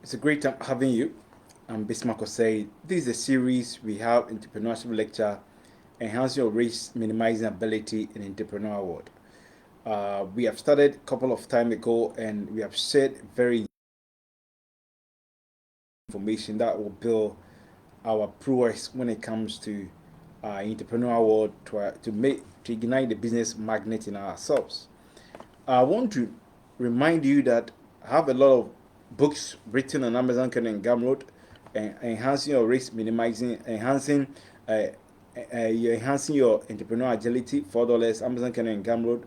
It's a great time having you. I'm Bismarck Osei. This is a series we have entrepreneurship lecture, enhancing your risk, minimizing ability in entrepreneurial world. We have started a couple of time ago, and we have shared very information that will build our prowess when it comes to entrepreneurial world to ignite the business magnet in ourselves. I want to remind you that I have a lot of books written on Amazon Kindle and Gumroad, enhancing your risk, minimizing, enhancing your entrepreneurial agility. $4 Amazon Kindle and Gumroad.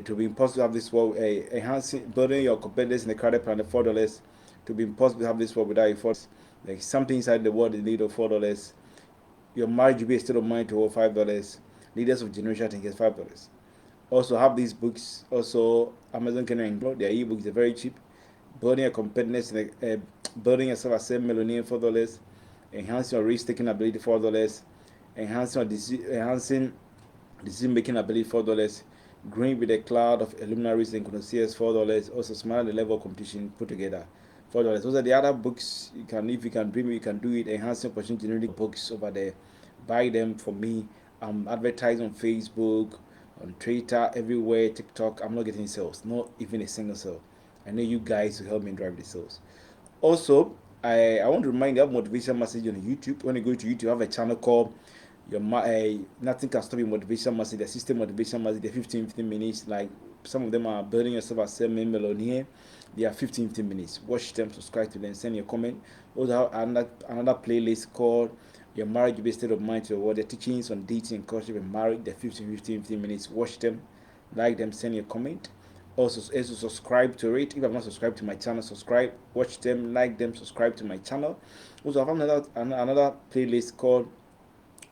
To be impossible to have this world, enhancing building your competitors in the credit plan. $4 to be impossible to have this world without $4. Like something inside the world in need of $4. Your marriage will be a state of mind to $5. Leaders of generation, I think, is $5. Also have these books. Also Amazon can include their ebooks. They're very cheap. Building a competitiveness, building yourself as a millionaire $4. Enhancing your risk taking ability $4. Enhancing decision making ability $4. Growing with a cloud of luminaries and connoisseurs $4. Also smart the level of competition put together $4. Those are the other books you can, if you can dream it, you can do it. Enhancing opportunity generating books over there. Buy them for me. I'm advertising on Facebook, on Twitter, everywhere, TikTok. I'm not getting sales, not even a single sale. I know you guys will help me drive the sales. Also, I want to remind you, I have motivation message on YouTube. When you go to YouTube, I have a channel called Nothing Can Stop Your Motivation Message, the system motivation message, the 15 minutes. Like some of them are building yourself as a millionaire. They are 15 minutes. Watch them, subscribe to them, send your comment. Also, have another playlist called Your Marriage Based State of Mind to Award, the teachings on dating and courtship and marriage, the 15 minutes. Watch them, like them, send your comment. Also subscribe to it. If you have not subscribed to my channel, subscribe, watch them, like them, subscribe to my channel. Also, I have another playlist called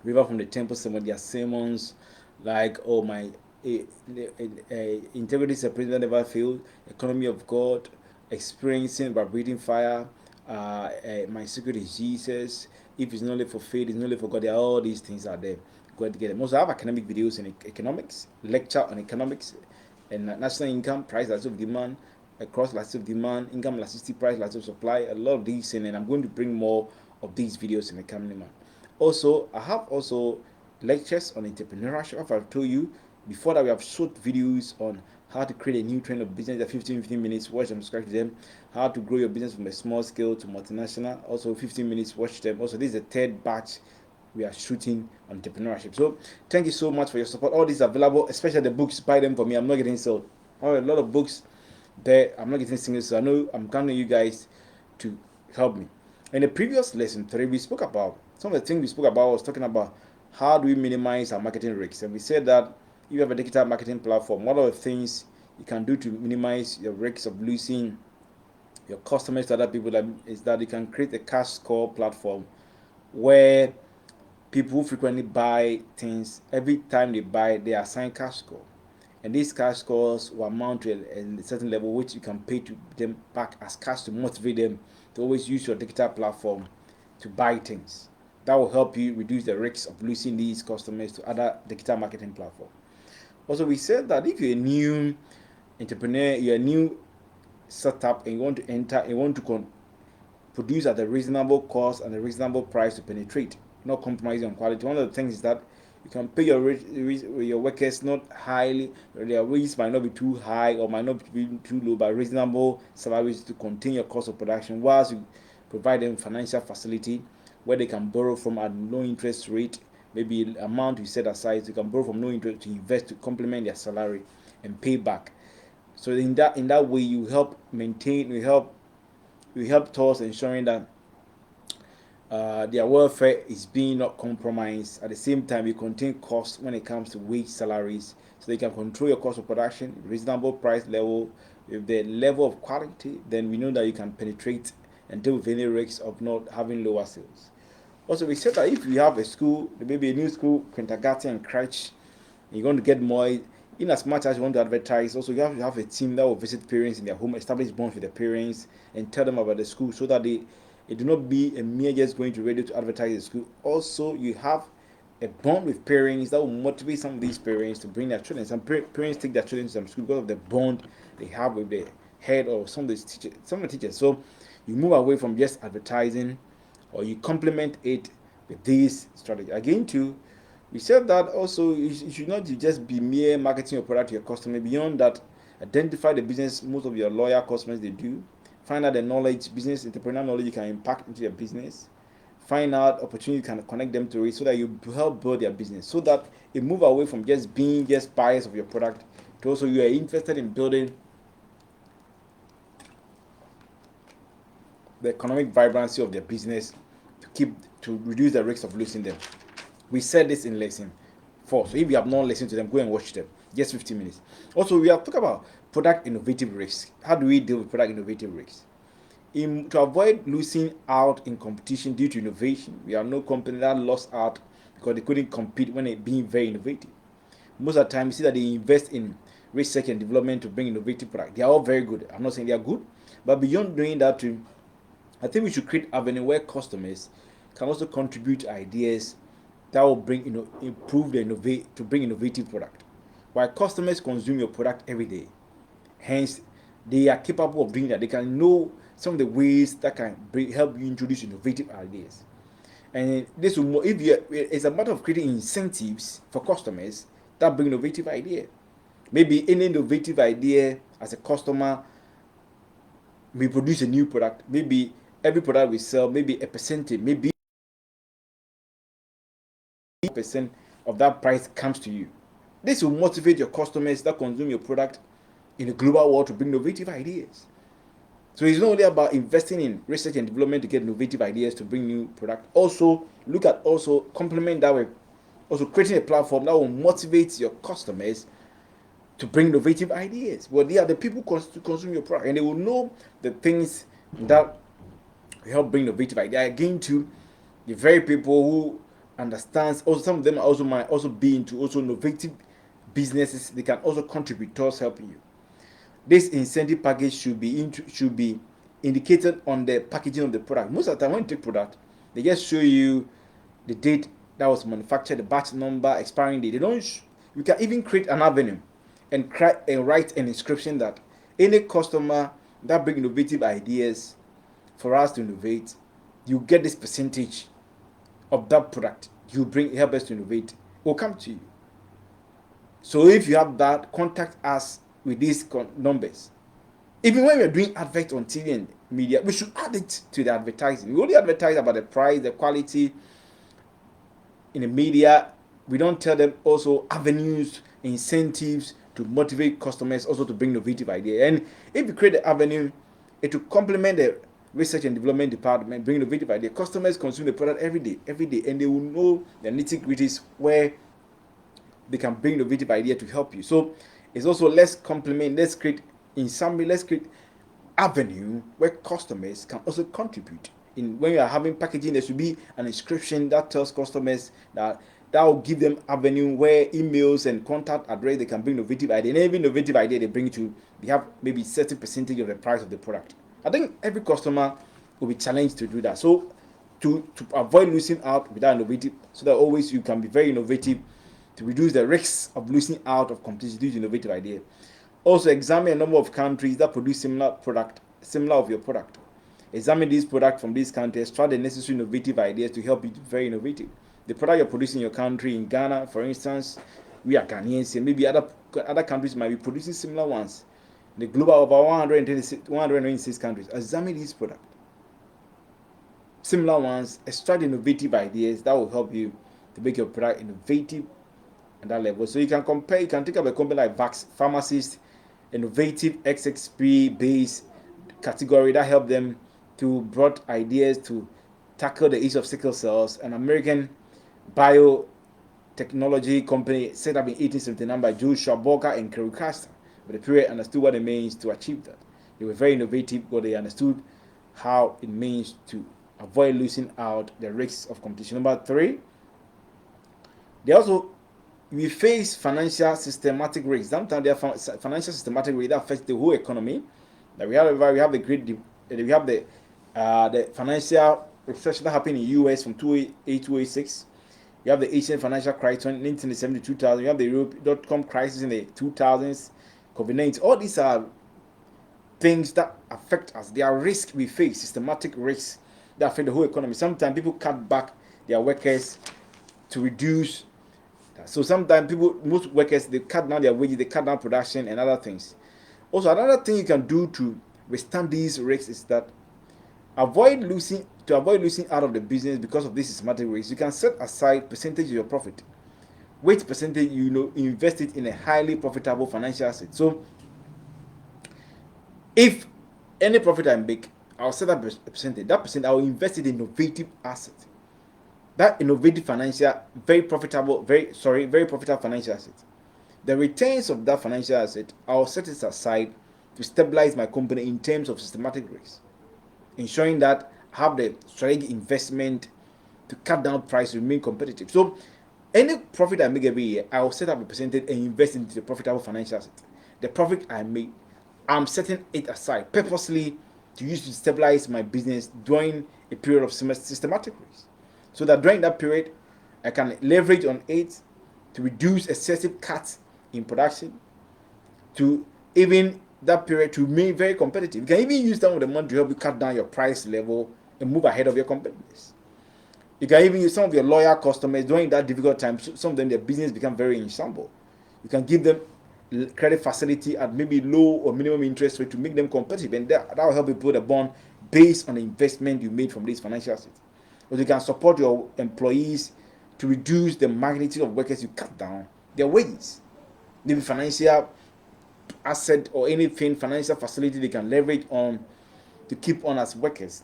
River from the Temple. Some of their sermons, like my integrity is a principle that never failed, economy of God, experiencing vibrating fire, my secret is Jesus. If it's not only for faith, it's not only for God. All these things are there. Go and get them. Also, I have academic videos in economics, lecture on economics, and national income, price elasticity of demand, across elasticity of demand, income elasticity, price elasticity of supply. A lot of these, and I'm going to bring more of these videos in the coming month. Also, I have also lectures on entrepreneurship. As I've told you before that, we have short videos on how to create a new trend of business at 15 minutes. Watch them, subscribe to them. How to grow your business from a small scale to multinational. Also, 15 minutes. Watch them. Also, this is the third batch we are shooting on entrepreneurship. So, thank you so much for your support. All these are available, especially the books. Buy them for me. I'm not getting sold. A lot of books there. I'm not getting singles. So I know I'm counting on you guys to help me. In the previous lesson 3, we spoke about some of the things we spoke about was talking about how do we minimize our marketing risks. And we said that if you have a digital marketing platform, one of the things you can do to minimize your risks of losing your customers to other people is that you can create a cash score platform where people who frequently buy things, every time they buy, they assign cash score. And these cash scores will amount to a certain level which you can pay to them back as cash to motivate them to always use your digital platform to buy things. That will help you reduce the risk of losing these customers to other digital marketing platforms. Also, we said that if you're a new entrepreneur, you're a new startup, and you want to enter, you want to produce at a reasonable cost and a reasonable price to penetrate, not compromising on quality. One of the things is that you can pay your workers not highly, their wages might not be too high or might not be too low, but reasonable salaries to contain your cost of production, whilst you provide them financial facility where they can borrow from at no interest rate, maybe amount you set aside, you can borrow from no interest to invest to complement their salary and pay back. So in that way you help maintain, you help towards ensuring that their welfare is being not compromised. At the same time, you contain costs when it comes to wage salaries, so they can control your cost of production, reasonable price level, with the level of quality. Then we know that you can penetrate and deal with any risks of not having lower sales. Also, we said that if you have a school, maybe a new school, kindergarten and crèche, you're going to get more. In as much as you want to advertise, also you have to have a team that will visit parents in their home, establish bonds with the parents, and tell them about the school so that it do not be a mere just going to radio to advertise the school. Also, you have a bond with parents that will motivate some of these parents to bring their children. Some parents take their children to some school because of the bond they have with the head or some of the teachers. So you move away from just advertising, or you complement it with this strategy. Again, too, we said that also you should not just be mere marketing your product to your customer. Beyond that, identify the business most of your loyal customers they do. Find out the knowledge, business entrepreneurial knowledge you can impact into your business. Find out opportunity you can connect them to it so that you help build their business. So that you move away from just being just buyers of your product to also you are interested in building the economic vibrancy of their business to reduce the risk of losing them. We said this in lesson 4. So if you have not listened to them, go and watch them. Just 15 minutes. Also, we have talked about product innovative risks. How do we deal with product innovative risks? To avoid losing out in competition due to innovation, we have no company that lost out because they couldn't compete when it being very innovative. Most of the time, you see that they invest in research and development to bring innovative product. They are all very good. I'm not saying they are good, but beyond doing that, too, I think we should create avenue where customers can also contribute ideas that will bring improve the innovate to bring innovative product. While customers consume your product every day, hence they are capable of doing that. They can know some of the ways that can help you introduce innovative ideas. And this will if you it's a matter of creating incentives for customers that bring innovative idea. Maybe any innovative idea as a customer, we produce a new product. Maybe every product we sell, maybe a percentage, maybe percent of that price comes to you. This will motivate your customers that consume your product in the global world to bring innovative ideas. So it's not only about investing in research and development to get innovative ideas to bring new product. Also, look at also complement that with also creating a platform that will motivate your customers to bring innovative ideas. Well, they are the people to consume your product, and they will know the things that help bring innovative ideas. Again, to the very people who understands. Also, some of them also might also be into also innovative businesses. They can also contribute towards helping you. This incentive package should be indicated on the packaging of the product. Most of the time when you take product, they just show you the date that was manufactured, the batch number, expiring date. They don't. You can even create an avenue and write an inscription that any customer that bring innovative ideas for us to innovate, you get this percentage of that product you bring help us to innovate will come to you. So if you have that, contact us with these numbers. Even when we're doing advert on TV and media, we should add it to the advertising. We only advertise about the price, the quality in the media. We don't tell them also avenues, incentives to motivate customers also to bring innovative ideas. And if you create the avenue, it will complement the research and development department, bring innovative ideas. Customers consume the product every day, and they will know the nitty-gritties where they can bring innovative idea to help you. So it's also let's create avenue where customers can also contribute. When you are having packaging, there should be an inscription that tells customers that will give them avenue where emails and contact address they can bring innovative idea. And every innovative idea they bring to, they have maybe certain percentage of the price of the product. I think every customer will be challenged to do that. So to avoid losing out with that innovative, so that always you can be very innovative to reduce the risks of losing out of competition due to innovative idea. Also, examine a number of countries that produce similar of your product. Examine these products from these countries, try the necessary innovative ideas to help you be very innovative. The product you're producing in your country, in Ghana, for instance, we are Ghanaians, and maybe other countries might be producing similar ones. The global over 126 countries. Examine these products. Similar ones, extract innovative ideas that will help you to make your product innovative at that level. So you can compare, you can think of a company like Vax Pharmacist, innovative XXP based category that help them to brought ideas to tackle the issue of sickle cells. An American biotechnology company set up in 1879 by Joshua Boker and Kerry Castor. But the period understood what it means to achieve that. They were very innovative, but they understood how it means to avoid losing out the risks of competition. Number 3, we face financial systematic risks. Sometimes there are financial systematic risks that affect the whole economy. Like we have the financial recession that happened in the US from 2008 to 2006. You have the Asian financial crisis in 1970 to 2000. You have the Europe.com crisis in the 2000s. COVID-19. All these are things that affect us. There are risks we face, systematic risks that affect the whole economy. Sometimes people cut back their workers to reduce. So sometimes most workers, they cut down their wages, they cut down production and other things. Also, another thing you can do to withstand these risks is that avoid losing out of the business because of this systematic risks. You can set aside percentage of your profit, which percentage invest it in a highly profitable financial asset. So if any profit I make, I'll set up a percentage. That percent I'll invest it in innovative asset. That innovative financial, very profitable financial asset. The returns of that financial asset, I'll set it aside to stabilize my company in terms of systematic risk, ensuring that I have the strategic investment to cut down price, remain competitive. So any profit I make every year, I'll set up a percentage and invest into the profitable financial asset. The profit I make, I'm setting it aside purposely to use to stabilize my business during a period of systematic risk. So that during that period, I can leverage on it to reduce excessive cuts in production, to even that period to remain very competitive. You can even use some of the money to help you cut down your price level and move ahead of your competitors. You can even use some of your loyal customers during that difficult time. Some of them, their business become very ensemble. You can give them credit facility at maybe low or minimum interest rate to make them competitive, and that will help you build a bond based on the investment you made from these financial assets. Or you can support your employees to reduce the magnitude of workers you cut down their wages. Maybe financial asset or anything, financial facility they can leverage on to keep on as workers.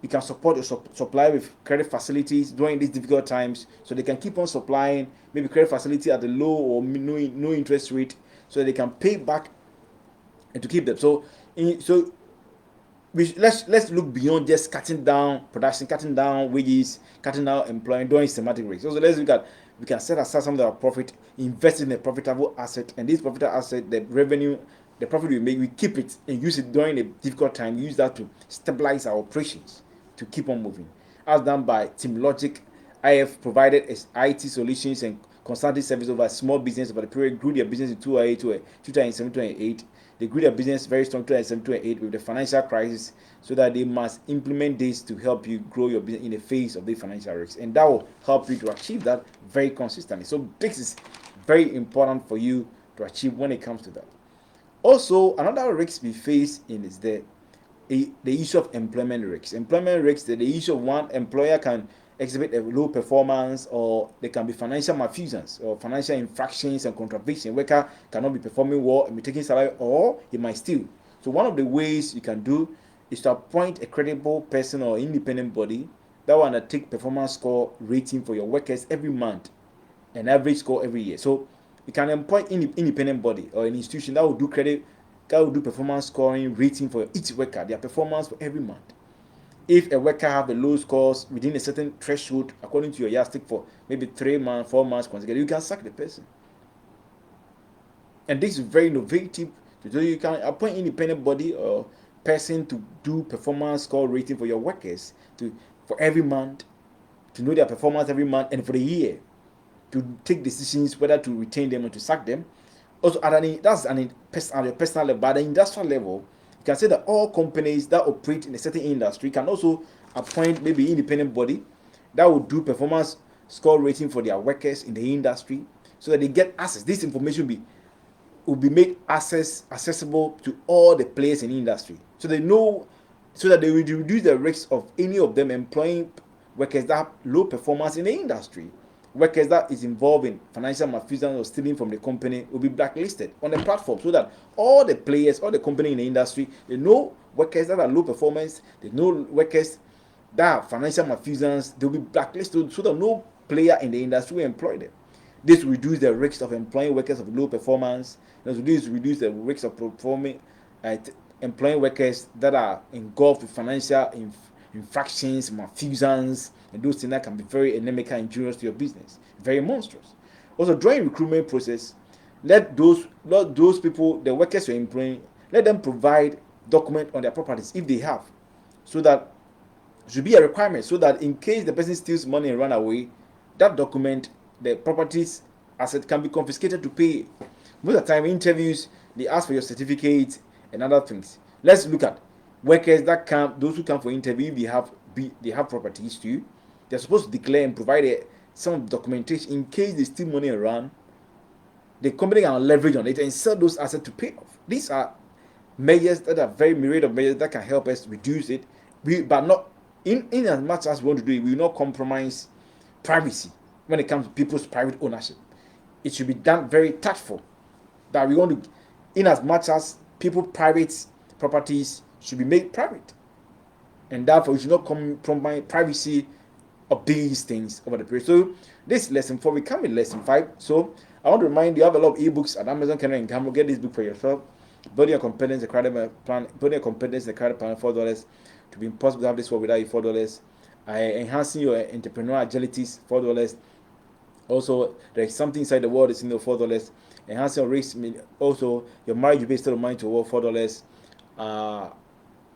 You can support your supply with credit facilities during these difficult times, so they can keep on supplying maybe credit facility at a low or no interest rate, so they can pay back and to keep them. So let's look beyond just cutting down production, cutting down wages, cutting down employment during systematic risk. So let's look at, we can set aside some of our profit, invest in a profitable asset, and this profitable asset, the revenue, the profit we make, we keep it and use it during a difficult time. Use that to stabilize our operations, to keep on moving. As done by Team Logic, IF provided IT solutions and consulting service over a small business over the period, grew their business in 2007, 2008. They grew their business very strong 2007, 2008 with the financial crisis, so that they must implement this to help you grow your business in the face of the financial risk. And that will help you to achieve that very consistently. So this is very important for you to achieve when it comes to that. Also, another risk we face is the issue of employment risks. Employment risks, the issue of one employer can exhibit a low performance, or there can be financial malfeasance or financial infractions and contravention. Worker cannot be performing well and be taking salary, or he might steal. So one of the ways you can do is to appoint a credible person or independent body that will undertake performance score rating for your workers every month, an average score every year. So you can appoint an independent body or an institution that will do performance scoring rating for each worker, their performance for every month. If a worker have the low scores within a certain threshold according to your yardstick for maybe 3 months, 4 months consecutive, you can sack the person. And this is very innovative. So you can appoint independent body or person to do performance score rating for your workers for every month, to know their performance every month, and for the year to take decisions whether to retain them or to sack them. Also, that's at a personal level. But at the industrial level, you can say that all companies that operate in a certain industry can also appoint maybe independent body that will do performance score rating for their workers in the industry, so that they get access. This information will be made accessible to all the players in the industry, so they know, so that they will reduce the risk of any of them employing workers that have low performance in the industry. Workers that is involved in financial malfeasance or stealing from the company will be blacklisted on the platform, so that all the players, all the company in the industry, they know workers that are low performance, they know workers that have financial malfeasance, they'll be blacklisted, so that no player in the industry will employ them. This will reduce the risk of employing workers of low performance. This will reduce the risk of employing workers that are engulfed with financial infractions, malfeasance, and those things that can be very inimical and injurious to your business, very monstrous. Also, during recruitment process, let those people, the workers you're employing, let them provide document on their properties if they have, so that it should be a requirement, so that in case the person steals money and run away, that document, the properties asset, can be confiscated to pay. Most of the time, in interviews, they ask for your certificate and other things. Let's look at workers that come, those who come for interview. They have properties too. They're supposed to declare and provide some documentation in case they steal money around. The company can leverage on it and sell those assets to pay off. These are measures that are very myriad of measures that can help us reduce it. But not in as much as we want to do it, we will not compromise privacy when it comes to people's private ownership. It should be done very tactful. That we want to, in as much as people private properties should be made private, and therefore we should not compromise privacy of these things over the period. So this is lesson 4. We come in lesson 5. So I want to remind you, I have a lot of ebooks at Amazon, Kindle, and Kindle. Get this book for yourself. Building your competence, the credit plan. Building your competence, the credit plan, $4. To be impossible to have this work without you, $4. Enhancing your entrepreneurial agilities, $4. Also, there's something inside the world that's in the $4. Enhancing your risk, also your marriage based on mind to work, $4.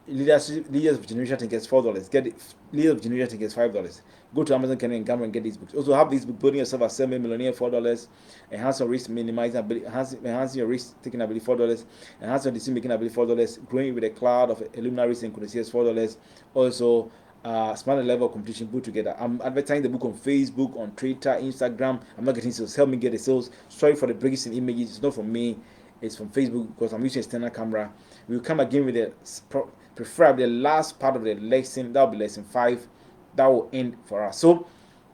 Leaders of Generation Thinkers, $4. Get it. Leaders of Generation Thinkers, $5. Go to Amazon, Canada, and Gamma and get these books. Also have this book, Building Yourself as a Millionaire, $4. Enhance your risk, minimizing ability, enhancing your risk taking ability, $4. Enhance your decision making ability, $4. Growing with a cloud of luminaries and connections, $4. Also, smarter level of competition put together. I'm advertising the book on Facebook, on Twitter, Instagram. I'm not getting sales. Help me get the sales. Sorry for the breaks in images. It's not from me. It's from Facebook because I'm using external camera. We'll come again with the preferably the last part of the lesson. That will be lesson 5. That will end for us. So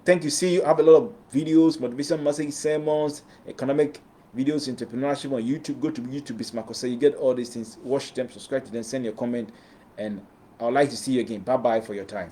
thank you. See you. I have a lot of videos, motivation message, sermons, economic videos, entrepreneurship on YouTube. Go to YouTube, Bismarck. So you get all these things. Watch them, subscribe to them, send your comment, and I would like to see you again. Bye bye for your time.